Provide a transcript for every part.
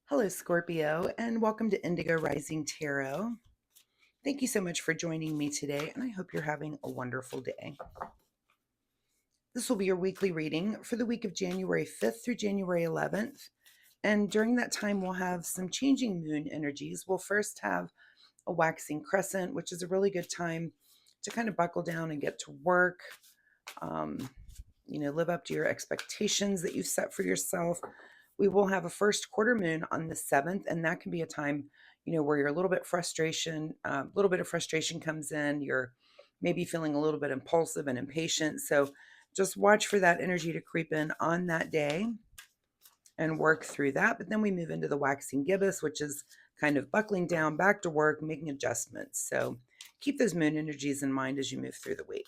Hello, Scorpio, and welcome to Indigo Rising Tarot. Thank you so much for joining me today, and I hope you're having a wonderful day. This will be your weekly reading for the week of January 5th through January 11th. And during that time, we'll have some changing moon energies. We'll first have a waxing crescent, which is a really good time to kind of buckle down and get to work. Live up to your expectations that you've set for yourself. We will have a first quarter moon on the 7th, and that can be a time, where you're a little bit little bit of frustration comes in. You're maybe feeling a little bit impulsive and impatient. So just watch for that energy to creep in on that day and work through that. But then we move into the waxing gibbous, which is kind of buckling down, back to work, making adjustments. So keep those moon energies in mind as you move through the week.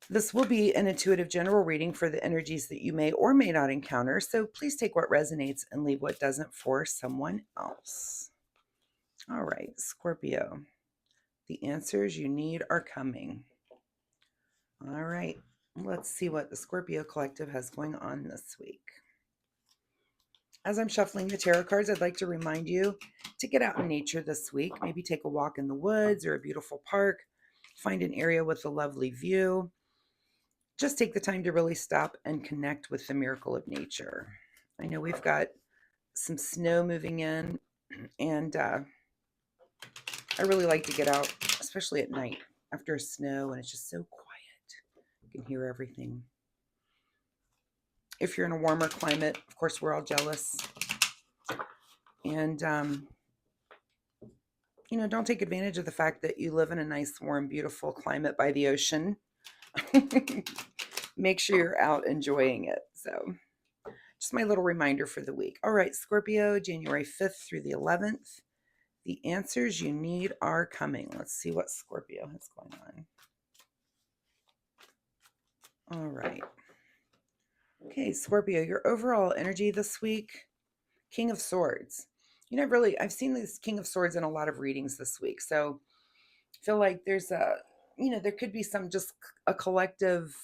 This will be an intuitive general reading for the energies that you may or may not encounter, so please take what resonates and leave what doesn't for someone else. All right, Scorpio, the answers you need are coming. All right, let's see what the Scorpio Collective has going on this week. As I'm shuffling the tarot cards, I'd like to remind you to get out in nature this week. Maybe take a walk in the woods or a beautiful park. Find an area with a lovely view. Just take the time to really stop and connect with the miracle of nature. I know we've got some snow moving in, and I really like to get out, especially at night after a snow, and it's just so quiet. You can hear everything. If you're in a warmer climate, of course, we're all jealous. And, don't take advantage of the fact that you live in a nice, warm, beautiful climate by the ocean. Make sure you're out enjoying it. So just my little reminder for the week. All right, Scorpio, January 5th through the 11th. The answers you need are coming. Let's see what Scorpio has going on. All right. Okay, Scorpio, your overall energy this week, King of Swords. I've seen this King of Swords in a lot of readings this week. So I feel like there's there could be just a collective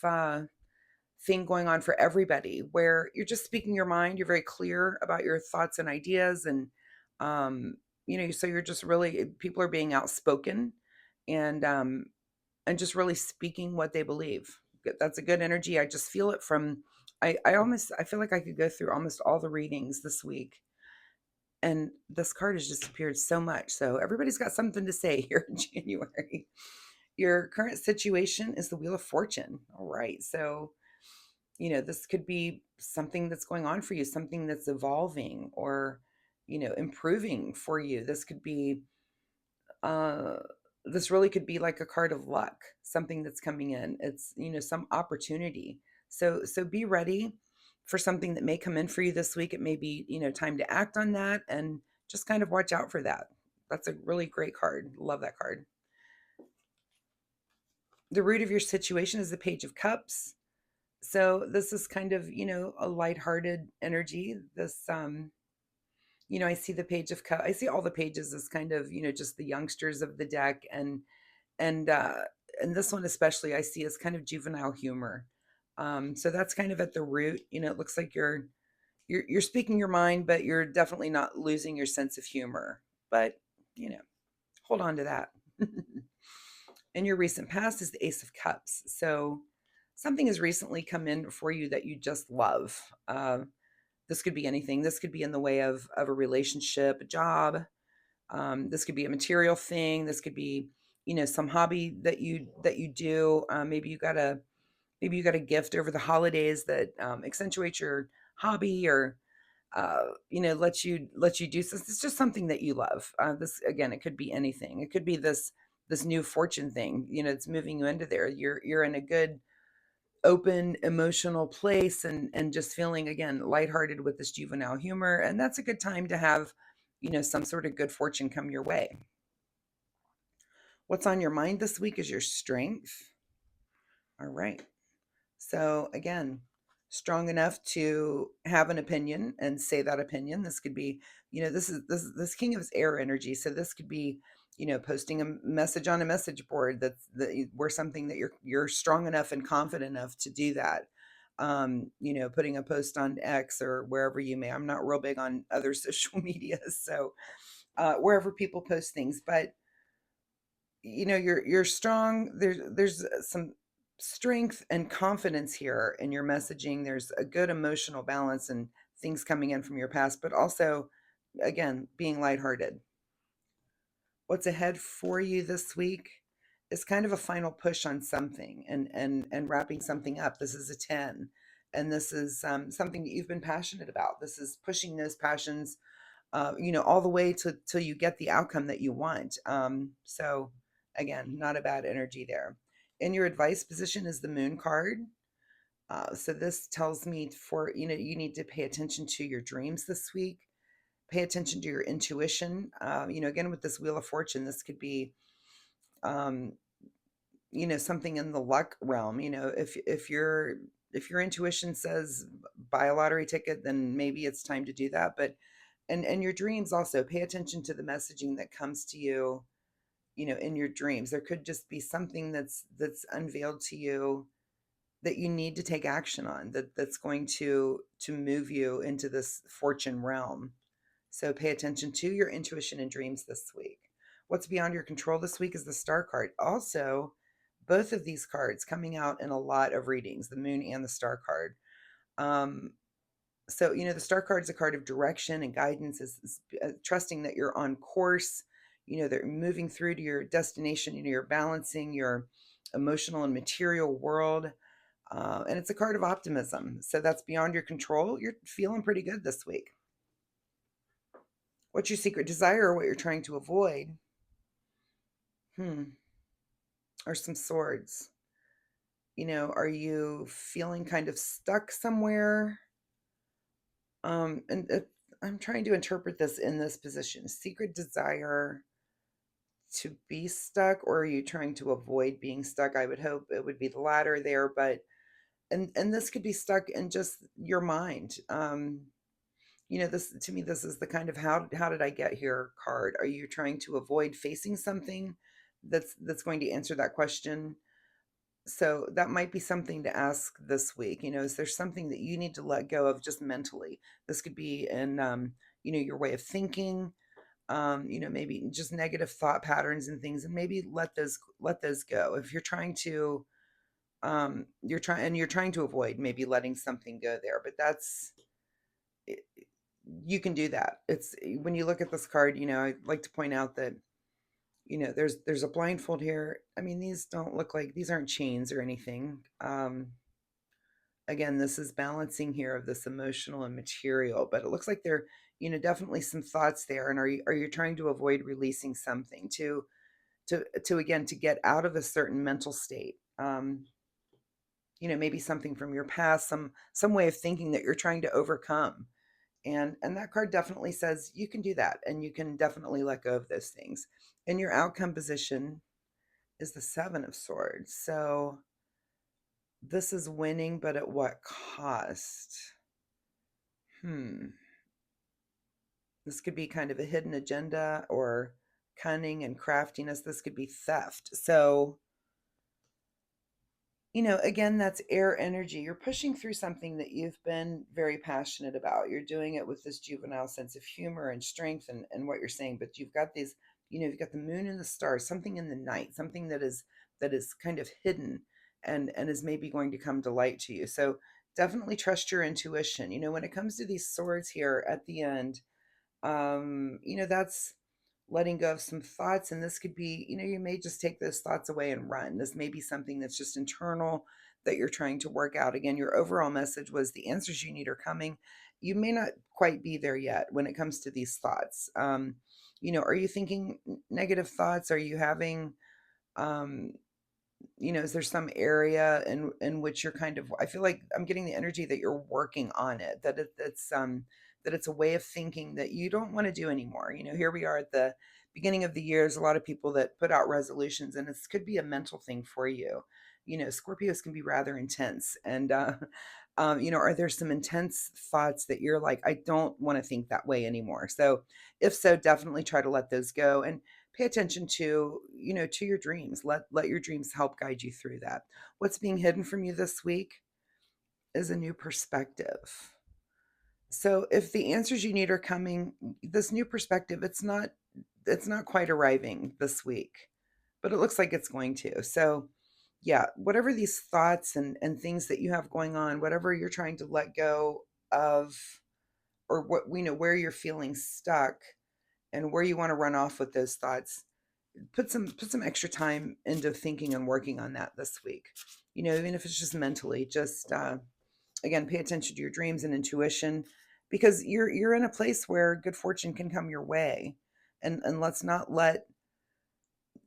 thing going on for everybody where you're just speaking your mind. You're very clear about your thoughts and ideas. And, so you're just really, people are being outspoken and just really speaking what they believe. That's a good energy. I just feel it from, I feel like I could go through almost all the readings this week. And this card has just appeared so much. So everybody's got something to say here in January. Your current situation is the Wheel of Fortune. All right. So, this could be something that's going on for you, something that's evolving or, improving for you. This could be, this really could be like a card of luck, something that's coming in. It's, some opportunity. So be ready for something that may come in for you this week. It may be, time to act on that and just kind of watch out for that. That's a really great card. Love that card. The root of your situation is the Page of Cups. So this is kind of, a lighthearted energy. This, I see the Page of Cups. I see all the pages as kind of, just the youngsters of the deck, and this one especially I see as kind of juvenile humor. So that's kind of at the root. It looks like you're speaking your mind, but you're definitely not losing your sense of humor. But hold on to that. In your recent past is the Ace of Cups. So something has recently come in for you that you just love. This could be anything. This could be in the way of a relationship, a job. This could be a material thing. This could be, some hobby that you do. Maybe you got a gift over the holidays that accentuates your hobby or lets you do this. It's just something that you love. This again, it could be anything. It could be this new fortune thing. It's moving you into there. You're in a good, open, emotional place and just feeling again lighthearted with this juvenile humor. And that's a good time to have, some sort of good fortune come your way. What's on your mind this week is your strength. All right. So again, strong enough to have an opinion and say that opinion. This could be, this King of Air energy. So this could be, posting a message on a message board where something that you're strong enough and confident enough to do that. putting a post on X or wherever you may. I'm not real big on other social media, so wherever people post things, but you're strong. There's some strength and confidence here in your messaging. There's a good emotional balance and things coming in from your past, but also, again, being lighthearted. What's ahead for you this week is kind of a final push on something, and wrapping something up. This is a 10, and this is something that you've been passionate about. This is pushing those passions, all the way to till you get the outcome that you want. So again, not a bad energy there. In your advice position is the moon card. So this tells me, for you need to pay attention to your dreams this week. Pay attention to your intuition. Again, with this wheel of fortune, this could be um, something in the luck realm. If your intuition says buy a lottery ticket, then maybe it's time to do that. But and your dreams also, pay attention to the messaging that comes to you, in your dreams. There could just be something that's unveiled to you that you need to take action on, that's going to move you into this fortune realm. So pay attention to your intuition and dreams this week. What's beyond your control this week is the star card. Also, both of these cards coming out in a lot of readings, the moon and the star card. Um, so the star card is a card of direction and guidance, is trusting that you're on course, that you're moving through to your destination. You're balancing your emotional and material world, and it's a card of optimism. So that's beyond your control. You're feeling pretty good this week. What's your secret desire, or what you're trying to avoid? Or some swords. Are you feeling kind of stuck somewhere? And I'm trying to interpret this in this position. Secret desire to be stuck, or are you trying to avoid being stuck? I would hope it would be the latter there, but and this could be stuck in just your mind. This, to me, this is the kind of how did I get here card. Are you trying to avoid facing something that's going to answer that question? So that might be something to ask this week. Is there something that you need to let go of just mentally? This could be in your way of thinking, maybe just negative thought patterns and things, and maybe let those go. If you're trying to you're trying to avoid maybe letting something go there, but that's it, you can do that. It's when you look at this card, I like to point out that there's a blindfold here. I mean, these don't look like, these aren't chains or anything. Again, this is balancing here of this emotional and material, but it looks like there, definitely some thoughts there. And are you trying to avoid releasing something to again, to get out of a certain mental state? Maybe something from your past, some way of thinking that you're trying to overcome. And that card definitely says you can do that, and you can definitely let go of those things. And your outcome position is the Seven of Swords. So this is winning, but at what cost? This could be kind of a hidden agenda, or cunning and craftiness. This could be theft. So again, that's air energy. You're pushing through something that you've been very passionate about. You're doing it with this juvenile sense of humor and strength, and what you're saying, but you've got these, you've got the moon and the stars, something in the night, something that is kind of hidden, and is maybe going to come to light to you. So definitely trust your intuition. When it comes to these swords here at the end, that's letting go of some thoughts. And this could be, you may just take those thoughts away and run. This may be something that's just internal that you're trying to work out. Again, your overall message was the answers you need are coming. You may not quite be there yet when it comes to these thoughts. Are you thinking negative thoughts? Are you having um is there some area in which you're kind of, I feel like I'm getting the energy that you're working on it, that it's a way of thinking that you don't want to do anymore. Here we are at the beginning of the year. There's a lot of people that put out resolutions, and this could be a mental thing for you. Scorpios can be rather intense, and are there some intense thoughts that you're like, I don't want to think that way anymore? So if so, definitely try to let those go, and pay attention to your dreams. Let your dreams help guide you through that. What's being hidden from you this week? is a new perspective. So if the answers you need are coming, this new perspective, it's not quite arriving this week, but it looks like it's going to. So yeah, whatever these thoughts and things that you have going on, whatever you're trying to let go of, or what we know where you're feeling stuck and where you want to run off with those thoughts, put some extra time into thinking and working on that this week. Even if it's just mentally, just again, pay attention to your dreams and intuition, because you're in a place where good fortune can come your way, and let's not let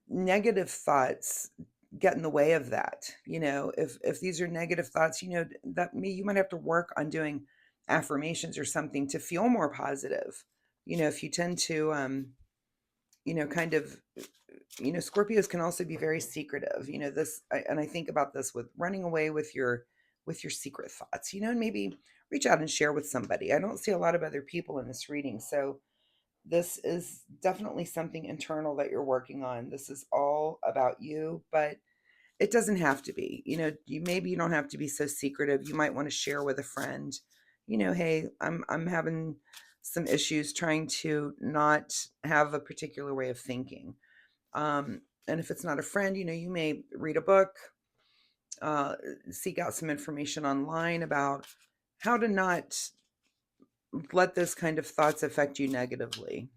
negative thoughts get in the way of that. If these are negative thoughts, you might have to work on doing affirmations or something to feel more positive. If you tend to kind of, Scorpios can also be very secretive. And I think about this with running away with your secret thoughts, and maybe reach out and share with somebody. I don't see a lot of other people in this reading, so this is definitely something internal that you're working on. This is all about you, but it doesn't have to be. You don't have to be so secretive. You might want to share with a friend. Hey, I'm having some issues trying to not have a particular way of thinking. And if it's not a friend, you may read a book, uh, seek out some information online about how to not let those kind of thoughts affect you negatively.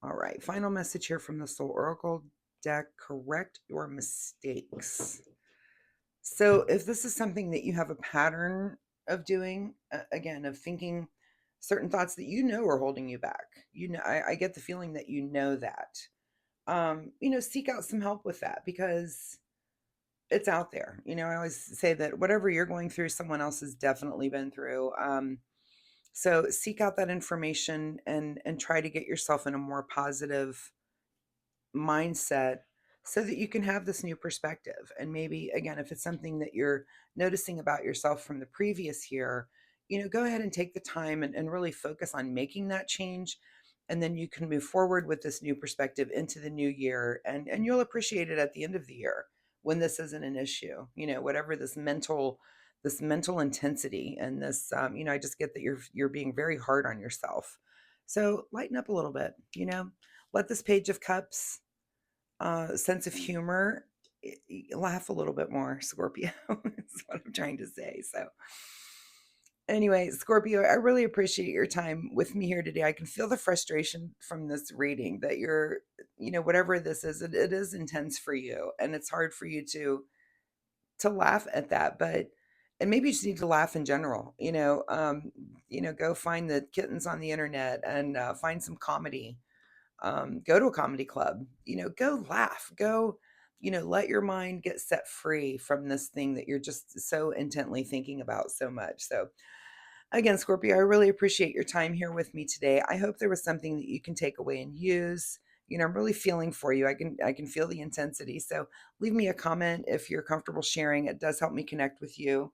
All right, final message here from the Soul Oracle deck: correct your mistakes. So, if this is something that you have a pattern of doing, again, of thinking certain thoughts that are holding you back, I get the feeling that that. Seek out some help with that, because it's out there. I always say that whatever you're going through, someone else has definitely been through. So seek out that information and try to get yourself in a more positive mindset so that you can have this new perspective. And maybe, again, if it's something that you're noticing about yourself from the previous year, go ahead and take the time and really focus on making that change. And then you can move forward with this new perspective into the new year, and you'll appreciate it at the end of the year when this isn't an issue. Whatever this mental intensity and this, I just get that you're being very hard on yourself. So lighten up a little bit. Let this Page of Cups sense of humor, laugh a little bit more, Scorpio. Is what I'm trying to say. So, anyway, Scorpio, I really appreciate your time with me here today. I can feel the frustration from this reading that whatever this is, it is intense for you, and it's hard for you to laugh at that, but. And maybe you just need to laugh in general. Go find the kittens on the internet and find some comedy. Go to a comedy club, go laugh, go, let your mind get set free from this thing that you're just so intently thinking about so much. So again, Scorpio, I really appreciate your time here with me today. I hope there was something that you can take away and use. I'm really feeling for you. I can feel the intensity. So leave me a comment if you're comfortable sharing. It does help me connect with you.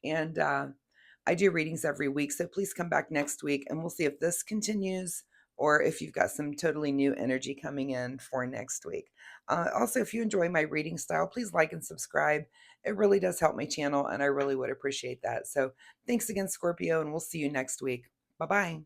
And I do readings every week, so please come back next week and we'll see if this continues or if you've got some totally new energy coming in for next week. Also, if you enjoy my reading style, please like and subscribe. It really does help my channel, and I really would appreciate that. So thanks again, Scorpio, and we'll see you next week. Bye bye.